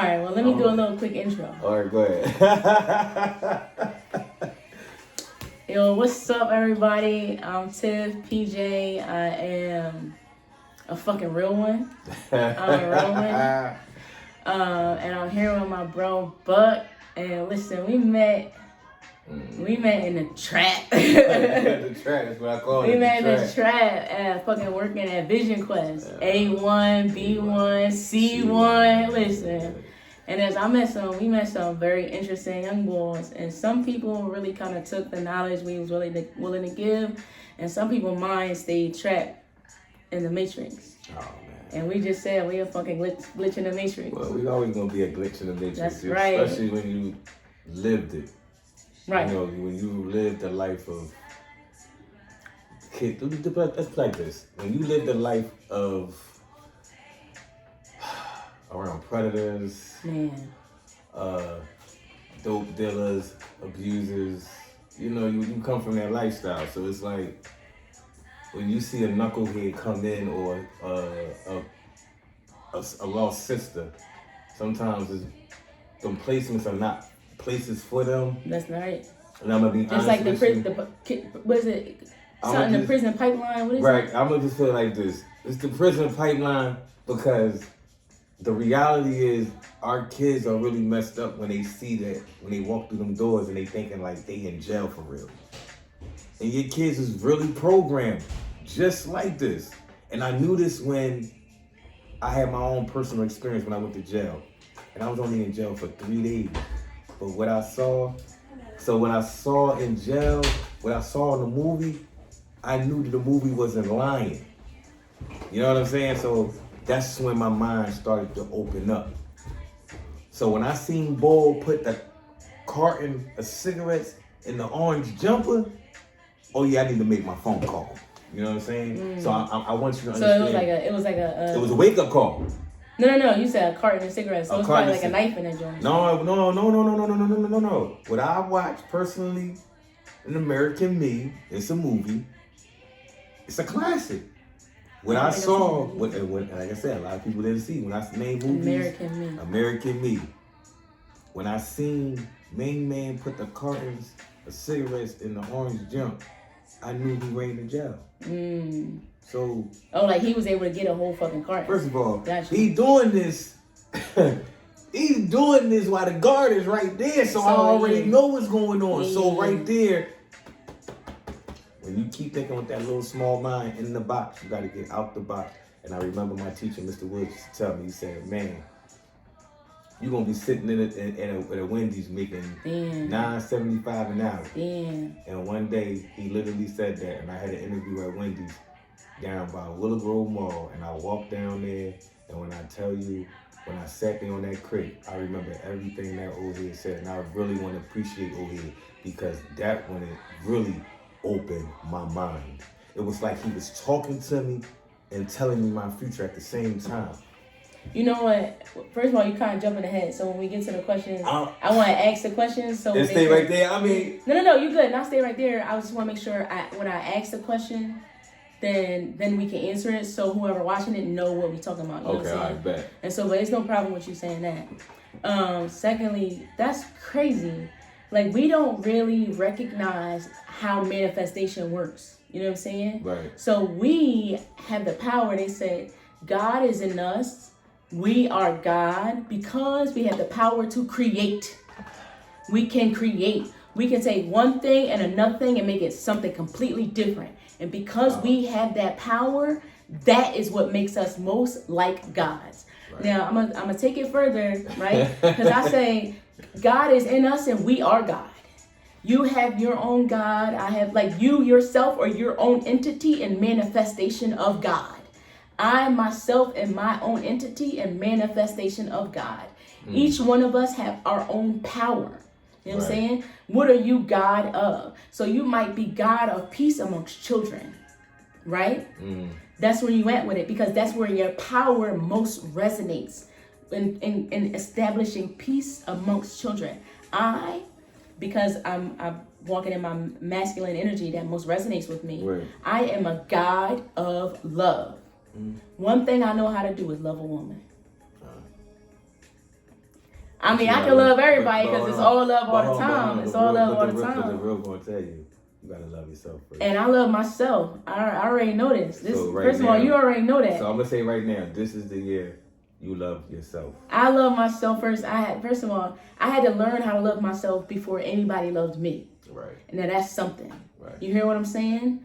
All right, well, let me do a little quick intro. All right, go ahead. Yo, what's up, everybody? I'm Tiff, PJ. I am a fucking real one. I'm a real one. And I'm here with my bro, Buck. And listen, we met in the trap. The trap is what I call it. We met in the trap at fucking working at Vision Quest. A1, B1, C1. Listen. And as we met some very interesting young boys, and some people really kind of took the knowledge we was willing to give, and some people mind stayed trapped in the matrix. Oh man! And we just said we a fucking glitch in the matrix. Well, we always gonna be a glitch in the matrix. That's right. Especially when you lived it. Right. You know, when you lived the life of kid. Let's like this. When you lived the life of around predators, Man. Dope dealers, abusers, you know, you come from that lifestyle. So it's like when you see a knucklehead come in or a lost sister, sometimes them placements are not places for them. That's right. And I'm gonna be honest like the with prison, you. what is it? Something the prison pipeline. What is right? it? I'm gonna just feel like this. It's the prison pipeline because the reality is our kids are really messed up when they see that, when they walk through them doors and they thinking like they in jail for real. And your kids is really programmed just like this. And I knew this when I had my own personal experience when I went to jail. And I was only in jail for 3 days. But what I saw in jail, what I saw in the movie, I knew that the movie wasn't lying. You know what I'm saying? So that's when my mind started to open up. So when I seen Bull put the carton of cigarettes in the orange jumper, oh yeah, I need to make my phone call. You know what I'm saying? So I want you to understand. So it was a wake up call. No. You said a carton of cigarettes. So it's probably like a knife in that joint. No. What I watched personally in American Me, it's a movie. It's a classic. What I saw, like I said, a lot of people didn't see. When I named movies, American Me. When I seen main man put the cartons of cigarettes in the orange jump, I knew he ran to jail. So. Oh, like he was able to get a whole fucking carton. First of all, gotcha. He doing this. He's doing this while the guard is right there, so I already know what's going on. Yeah. So right there. When you keep thinking with that little small mind in the box, you got to get out the box. And I remember my teacher, Mr. Woods, used to tell me, he said, man, you're going to be sitting at a Wendy's making $9.75 an hour. Damn. And one day, he literally said that, and I had an interview at Wendy's down by Willow Grove Mall, and I walked down there, and when I tell you, when I sat there on that crate, I remember everything that old head said, and I really want to appreciate old head, because that when it really opened my mind. It was like he was talking to me and telling me my future at the same time. You know what? First of all, you kind of jumping ahead. So when we get to the questions, I want to ask the questions. So and stay right there. I mean, no, you good. Now stay right there. I just want to make sure when I ask the question, then we can answer it. So whoever watching it know what we talking about. You know what I'm saying? I bet. And so, but it's no problem with you saying that. Secondly, that's crazy. Like, we don't really recognize how manifestation works. You know what I'm saying? Right. So we have the power. They say God is in us. We are God because we have the power to create. We can create. We can take one thing and another thing and make it something completely different. And because we have that power, that is what makes us most like gods. Right. Now, I'm gonna take it further, right? Because I say God is in us and we are God. You have your own God. I have, like, you yourself or your own entity and manifestation of God. I myself am my own entity and manifestation of God. Each one of us have our own power. You know what I'm saying? What are you God of? So you might be God of peace amongst children, right? That's where you at with it, because that's where your power most resonates in establishing peace amongst children. Because I'm walking in my masculine energy that most resonates with me. Right. I am a God of love. One thing I know how to do is love a woman. I mean, You I gotta can love everybody but because it's hold all on. love all But the hold on, time. but It's the all real- love but all the the real- But the time. real gonna tell you, you gotta love yourself first. And I love myself. I already know this. So right First of all, now- you already know that. So I'm gonna say right now, this is the year you love yourself. I love myself first. First of all, I had to learn how to love myself before anybody loved me. Right. And now that's something. Right. You hear what I'm saying?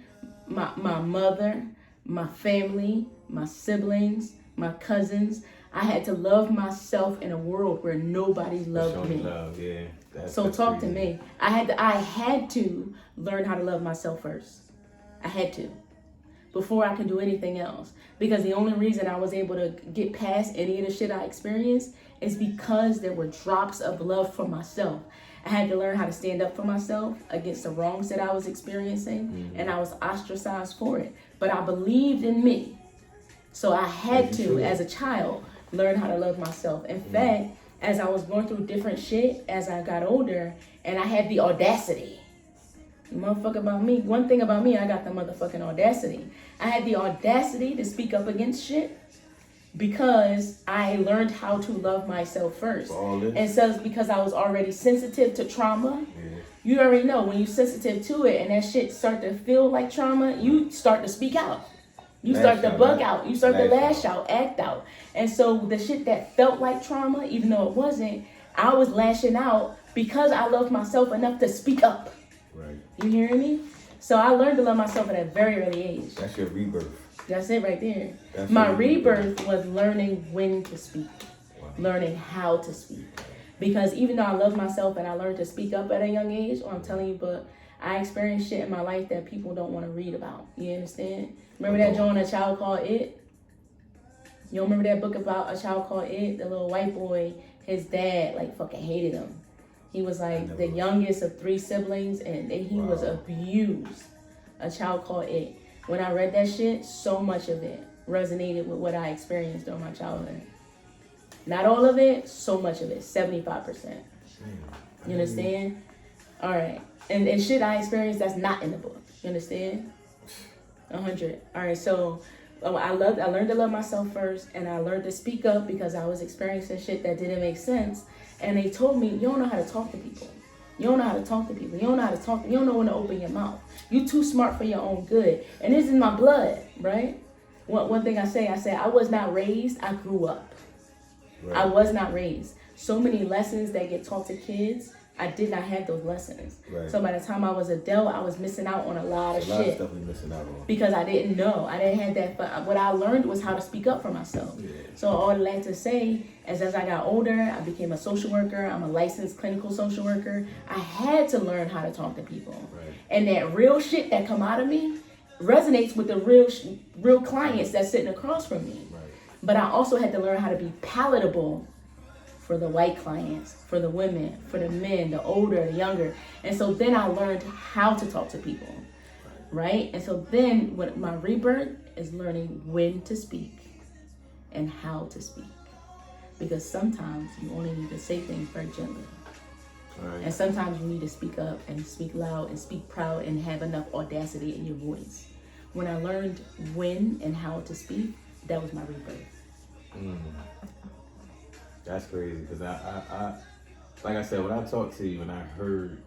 My mother, my family, my siblings, my cousins. I had to love myself in a world where nobody loved me. Love, yeah. So talk to me. I had to learn how to love myself first. I had to. Before I could do anything else. Because the only reason I was able to get past any of the shit I experienced is because there were drops of love for myself. I had to learn how to stand up for myself against the wrongs that I was experiencing, and I was ostracized for it. But I believed in me. So I had to, as a child, learn how to love myself. In fact, as I was going through different shit as I got older, and I had the audacity. Motherfucker about me. One thing about me, I got the motherfucking audacity. I had the audacity to speak up against shit because I learned how to love myself first. And so it's because I was already sensitive to trauma. Yeah. You already know when you're sensitive to it and that shit start to feel like trauma, you start to speak out. You start to bug out. You start to lash out, act out. And so the shit that felt like trauma, even though it wasn't, I was lashing out because I loved myself enough to speak up. Right. You hearing me? So I learned to love myself at a very early age. That's your rebirth. That's it right there. My rebirth was learning when to speak. Wow. Learning how to speak. Because even though I love myself and I learned to speak up at a young age, I'm telling you, but I experienced shit in my life that people don't want to read about. You understand? Remember that joint, A Child Called It? You don't remember that book about A Child Called It? The little white boy, his dad, like, fucking hated him. He was, like, the youngest of 3 siblings, and he was abused. A Child Called It. When I read that shit, so much of it resonated with what I experienced during my childhood. Not all of it, so much of it, 75%. You understand? All right. And shit I experienced that's not in the book. You understand? 100. All right, so I learned to love myself first, and I learned to speak up because I was experiencing shit that didn't make sense. And they told me, you don't know how to talk to people. You don't know how to talk to people. You don't know how to talk. You don't know when to open your mouth. You too smart for your own good. And this is my blood, right? One thing I say I was not raised, I grew up. Right. I was not raised. So many lessons that get taught to kids, I did not have those lessons. Right. So by the time I was adult, I was missing out on a lot of shit. A lot of stuff we missing out on. Because I didn't know. I didn't have that. But what I learned was how to speak up for myself. Yeah. So all I'd like to say is as I got older, I became a social worker. I'm a licensed clinical social worker. I had to learn how to talk to people. Right. And that real shit that come out of me resonates with the real clients that's sitting across from me. Right. But I also had to learn how to be palatable for the white clients, for the women, for the men, the older, the younger. And so then I learned how to talk to people, right? And so then what my rebirth is learning when to speak and how to speak. Because sometimes you only need to say things very gently. Right. And sometimes you need to speak up and speak loud and speak proud and have enough audacity in your voice. When I learned when and how to speak, that was my rebirth. That's crazy because I like I said, when I talked to you and I heard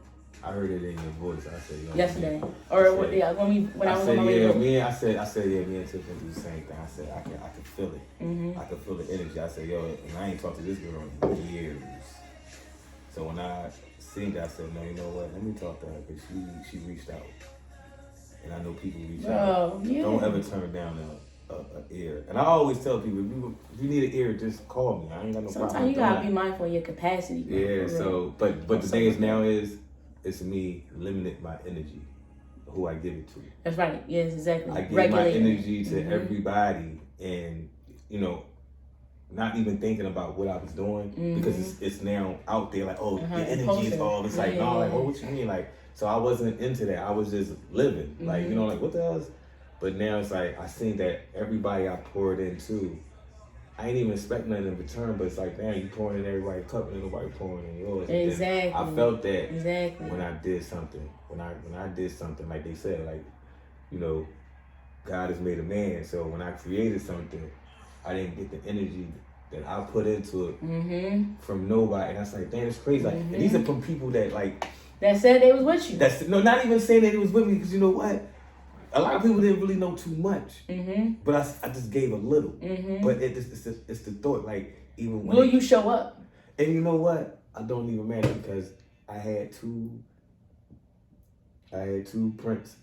it in your voice. I said, yo, yesterday, when I was on my way home. I said, me and Tiffany do the same thing. I said, I can feel it. Mm-hmm. I can feel the energy. I said, yo, and I ain't talked to this girl in years. So when I seen that, I said, no, you know what? Let me talk to her because she reached out, and I know people reach out. Yeah. Don't ever turn down a ear. And I always tell people, if you need an ear, just call me. I ain't got no problem. Sometimes you gotta be mindful of your capacity. Yeah. So, but the thing is now is it's me limiting my energy, who I give it to. That's right. Yes, exactly. I give my energy to everybody, and not even thinking about what I was doing because it's now out there like, oh, your energy is all. It's like, no, like, oh, what you mean? Like, so I wasn't into that. I was just living, like, like what the hell is. But now it's like I seen that everybody I poured into, I ain't even expect nothing in return. But it's like, damn, you pouring in everybody's cup and nobody pouring in yours. Exactly. I felt that when I did something. When I did something, like they said, like, God has made a man. So when I created something, I didn't get the energy that I put into it from nobody. And I was like, damn, it's crazy. Like, and these are from people that like that said they was with you. That's no, not even saying that it was with me, because you know what? A lot of people didn't really know too much, but I just gave a little. But it's the thought, like even when will you show up? And you know what? I don't even matter, because I had two prints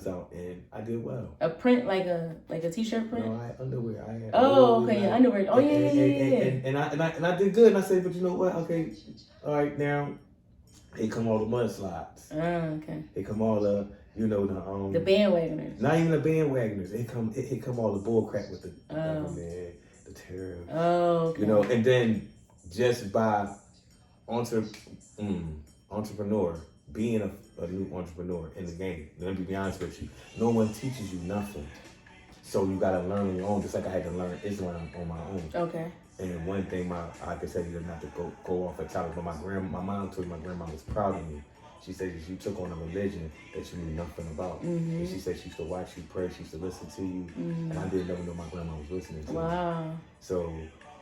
out, and I did well. A print like a t-shirt print? No, I had underwear. I had okay, underwear. Oh yeah. And I did good. And I said, but you know what? Okay, all right, now here come all the mudslides. Okay. Here come all the the bandwagoners. Not even the bandwagoners. Here come all the bull crap with the government, the tariff. Oh, okay. You know, and then just by entrepreneur, being a new entrepreneur in the game. Let me be honest with you. No one teaches you nothing. So you gotta learn on your own, just like I had to learn Islam on my own. Okay. And one thing I can say, you didn't have to go off the topic, but my mom told me my grandma was proud of me. She said that you took on a religion that you knew nothing about. And she said she used to watch you pray, she used to listen to you. And I didn't ever know my grandma was listening to me. Wow. So,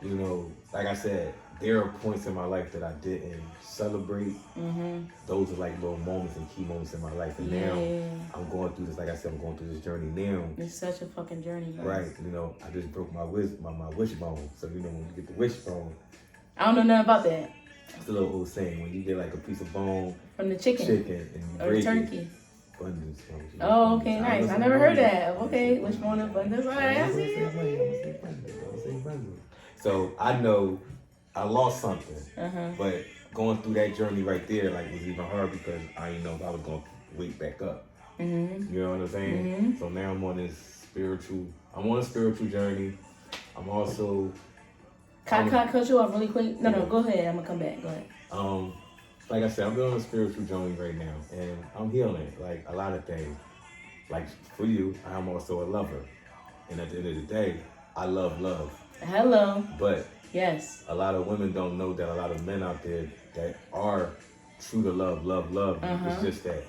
you know, like I said, there are points in my life that I didn't celebrate. Those are like little moments and key moments in my life. And now I'm going through this, like I said, I'm going through this journey now. It's such a fucking journey, guys. Right. You know, I just broke my wishbone. So, you know, when you get the wishbone. I don't know nothing about that. It's a little old saying, when you get like a piece of bone. From the chicken and you break turkey. It. Abundance. Oh, okay, nice. I never heard that. Okay, wishbone abundance. All right, I see. So I know I lost something, but going through that journey right there, like, was even hard, because I didn't know if I was going to wake back up. You know what I'm saying? So now I'm on a spiritual journey. I'm also. Can I cut you off really quick? No, go ahead. I'm gonna come back. Go ahead. Like I said, I'm on a spiritual journey right now, and I'm healing, like, a lot of things. Like, for you, I'm also a lover. And at the end of the day, I love love. Hello. But yes, a lot of women don't know that a lot of men out there that are true to love. It's just that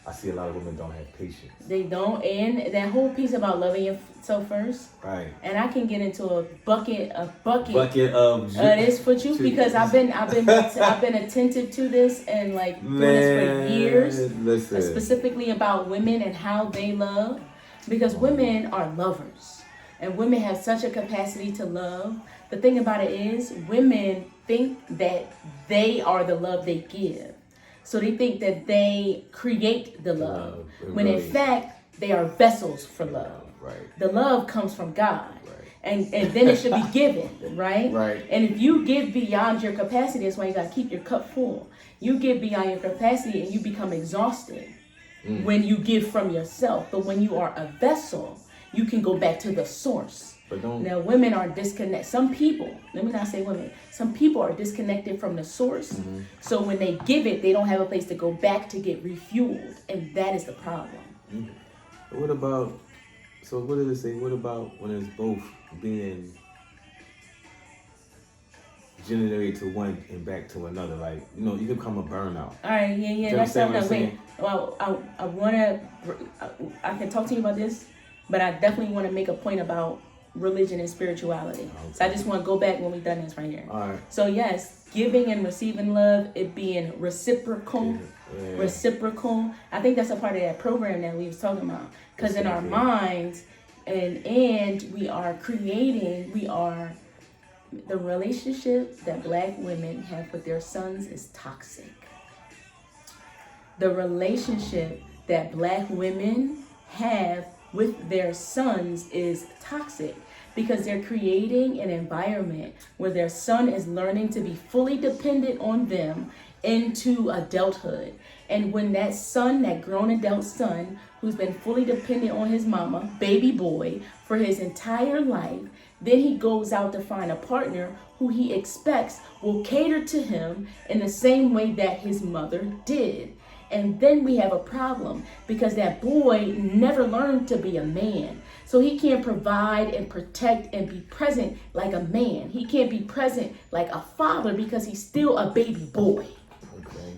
I see a lot of women don't have patience. They don't, and that whole piece about loving yourself first. Right. And I can get into a bucket of this for you, because I've been attentive to this and like doing this for years. Listen. Specifically about women and how they love, because women are lovers, and women have such a capacity to love. The thing about it is, women think that they are the love they give. So they think that they create the love, when in fact, they are vessels for love. Right. The love comes from God. Right. And then it should be given, right? Right. And if you give beyond your capacity, that's why you got to keep your cup full. You give beyond your capacity and you become exhausted when you give from yourself. But when you are a vessel, you can go back to the source. But now, women are disconnected. Some people, let me not say women, some people are disconnected from the source. So when they give it, they don't have a place to go back to get refueled. And that is the problem. What about, so what did it say? What about when it's both being generated to one and back to another? Like, you know, you can become a burnout. All right, yeah. That's something. Wait, well, I can talk to you about this, but I definitely want to make a point about religion and spirituality. Okay. So I just want to go back when we've done this right here. All right. So yes, giving and receiving love, it being reciprocal. Yeah. Reciprocal. I think that's a part of that program that we was talking about. Because in our minds, and we are the relationship that Black women have with their sons is toxic. The relationship that Black women have with their sons is toxic, because they're creating an environment where their son is learning to be fully dependent on them into adulthood. And when that son, that grown adult son, who's been fully dependent on his mama, baby boy, for his entire life, then he goes out to find a partner who he expects will cater to him in the same way that his mother did. And then we have a problem, because that boy never learned to be a man. So he can't provide and protect and be present like a man. He can't be present like a father, because he's still a baby boy. Okay.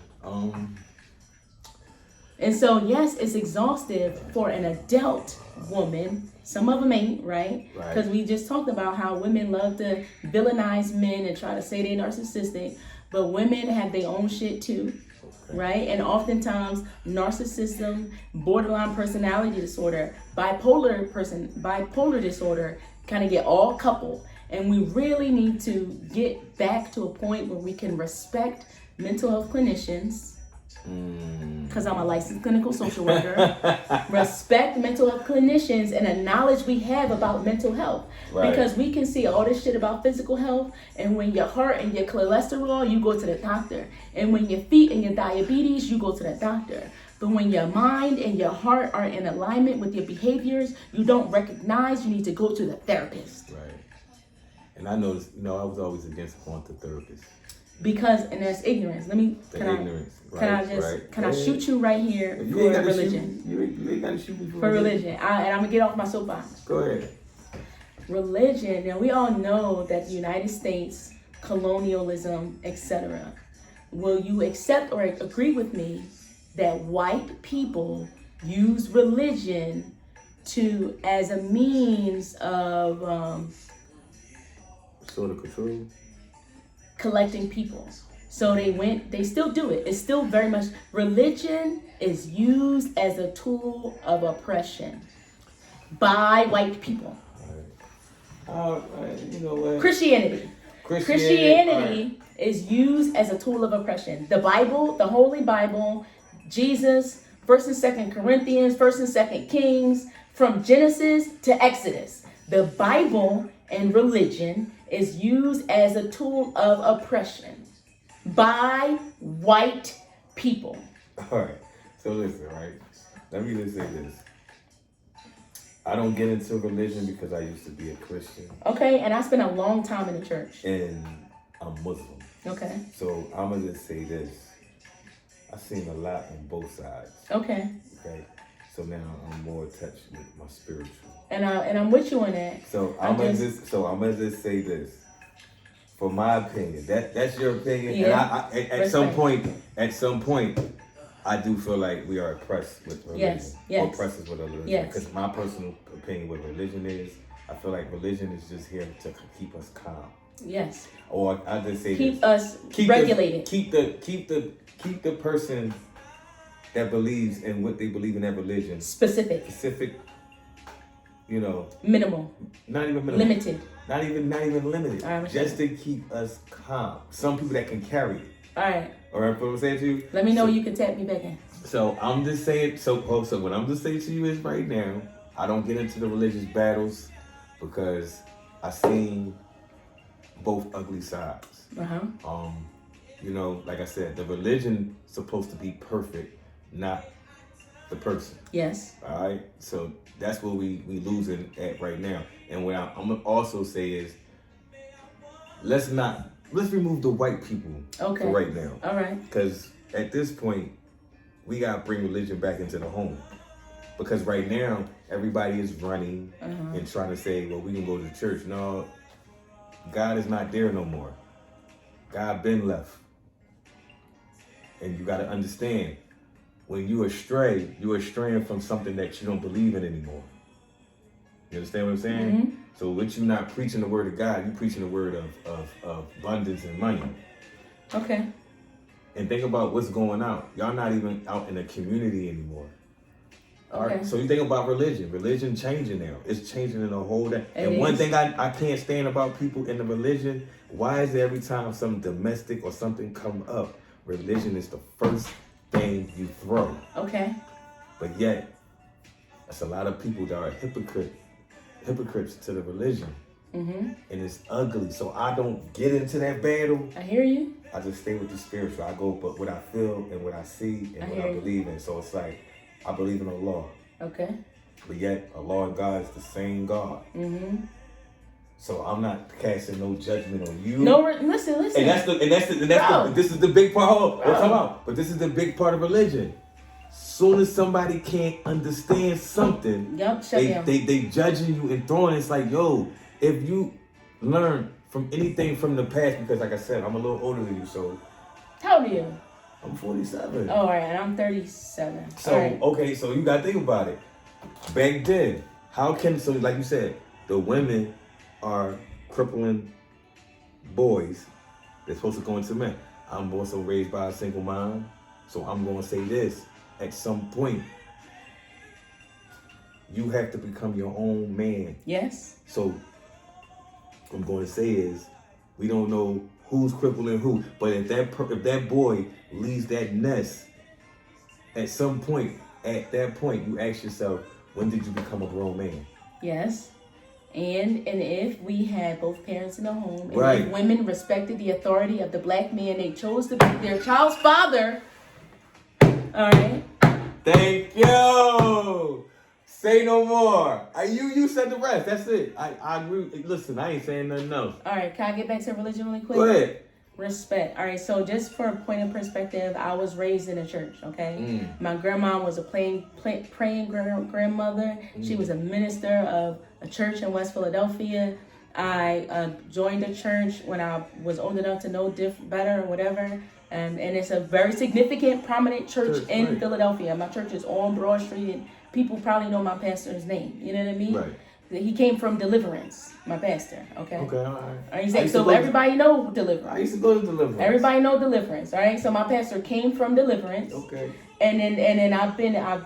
And so, yes, it's exhaustive for an adult woman. Some of them ain't, right? Because we just talked about how women love to villainize men and try to say they're narcissistic. But women have their own shit too, right? And oftentimes, narcissism, borderline personality disorder, bipolar disorder kind of get all coupled. And we really need to get back to a point where we can respect mental health clinicians, because I'm a licensed clinical social worker. Respect mental health clinicians and the knowledge we have about mental health. Right. Because we can see all this shit about physical health, and when your heart and your cholesterol, you go to the doctor. And when your feet and your diabetes, you go to the doctor. But when your mind and your heart are in alignment with your behaviors, you don't recognize, you need to go to the therapist. Right. And I noticed, I was always against going to therapists. Because, and that's ignorance. Can I shoot you right here for religion? You ain't got to shoot me for religion. And I'm going to get off my soapbox. Go ahead. Religion, now we all know that the United States, colonialism, etc. Will you accept or agree with me that white people use religion as a means of sort of control? Collecting people. So they still do it. It's still very much, religion is used as a tool of oppression by white people. You know what? Christianity is used as a tool of oppression. The Bible, the Holy Bible, Jesus, 1st and 2nd Corinthians, 1st and 2nd Kings, from Genesis to Exodus. The Bible and religion is used as a tool of oppression by white people. All right. So listen, right? Let me just say this. I don't get into religion because I used to be a Christian. Okay, and I spent a long time in the church. And I'm Muslim. Okay. So I'm going to just say this. I've seen a lot on both sides. Okay. Okay. So now I'm more attached with my spiritual. And I'm with you on that. So I'm gonna just say this. For my opinion, that's your opinion. Yeah. And at some point, I do feel like we are oppressed with religion. Yes. Oppressed with religion. Yes. Because my personal opinion with religion is, I feel like religion is just here to keep us calm. Yes. Or I just say keep us regulated. Keep the person that believes in what they believe in that religion specific. Minimal. Not even minimal. Limited. Not even limited. Just to keep us calm. Some people that can carry it. All right. All right, what I'm saying to you? Let me know you can tap me back in. So I'm just saying. So what I'm just saying to you is right now, I don't get into the religious battles because I've seen both ugly sides. Like I said, the religion is supposed to be perfect, not the person. Yes. All right. So that's what we losing at right now. And what I'm gonna also say is, let's remove the white people for right now. All right. Because at this point, we gotta bring religion back into the home. Because right now, everybody is running and trying to say, well, we can go to church. No, God is not there no more. God been left. And you gotta understand, when you astray, you're straying from something that you don't believe in anymore. You understand what I'm saying? Mm-hmm. So what you not preaching the word of God, you preaching the word of abundance and money. Okay. And think about what's going on. Y'all not even out in the community anymore. All right. So you think about religion. Religion changing now. It's changing in a whole day. And one thing I can't stand about people in the religion, why is it every time something domestic or something come up, religion is the first thing you throw? Okay. But yet, there's a lot of people that are hypocrites to the religion. Mm-hmm. And it's ugly. So I don't get into that battle. I hear you. I just stay with the spiritual. I go but what I feel and what I see and what I believe in. So it's like, I believe in Allah. Okay. But yet, Allah and God is the same God. Mm-hmm. So I'm not casting no judgment on you. No, listen. And this is the big part. But this is the big part of religion. Soon as somebody can't understand something, they judging you and throwing. It's like, yo, if you learn from anything from the past, because like I said, I'm a little older than you, so. How old are you? I'm 47. Oh, all right, and I'm 37. So, all right. okay, so you gotta think about it. Back then, how can, so like you said, the women are crippling boys. They're supposed to go into men. I'm also raised by a single mom, so I'm gonna say this. At some point, you have to become your own man. Yes. So, what I'm going to say is, we don't know who's crippling who, but if that boy leaves that nest, at some point, you ask yourself, when did you become a grown man? Yes. And if we had both parents in the home, and Right. if women respected the authority of the black man they chose to be their child's father, all right. Thank you. Say no more. You said the rest. That's it. I agree. Listen, I ain't saying nothing else. All right, can I get back to religion really quick? Go ahead. Respect. All right, so just for a point of perspective, I was raised in a church, okay? My grandma was a praying grandmother. She was a minister of a church in West Philadelphia. I joined the church when I was old enough to know better or whatever. And it's a very significant, prominent church in right. Philadelphia. My church is on Broad Street, and people probably know my pastor's name. You know what I mean? Right. He came from Deliverance, my pastor. Okay. Okay. All right. So everybody know Deliverance. I used to go to Deliverance. Everybody know Deliverance. All right. So my pastor came from Deliverance. Okay. And then I've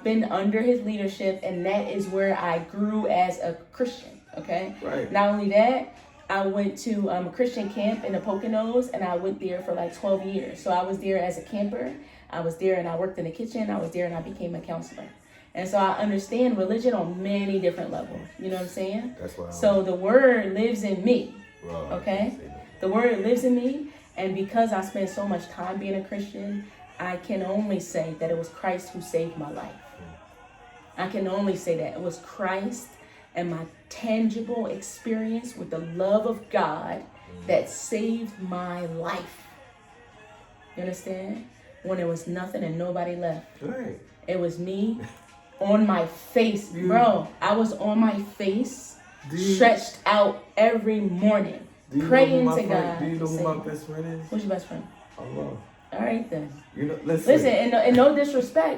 been under his leadership, and that is where I grew as a Christian. Okay. Right. Not only that, I went to a Christian camp in the Poconos, and I went there for like 12 years. So I was there as a camper. I was there and I worked in the kitchen. I was there and I became a counselor. And so I understand religion on many different levels. You know what I'm saying? That's why. So the word lives in me. Well, Okay? The word lives in me. And because I spent so much time being a Christian, I can only say that it was Christ who saved my life. I can only say that. It was Christ and my tangible experience with the love of God that saved my life. You understand? When there was nothing and nobody left. Right. It was me on my face. Bro, I was on my face, stretched out every morning, praying to God. Do you know who my best friend is? Who's your best friend? Allah. All right then. Listen, and no disrespect.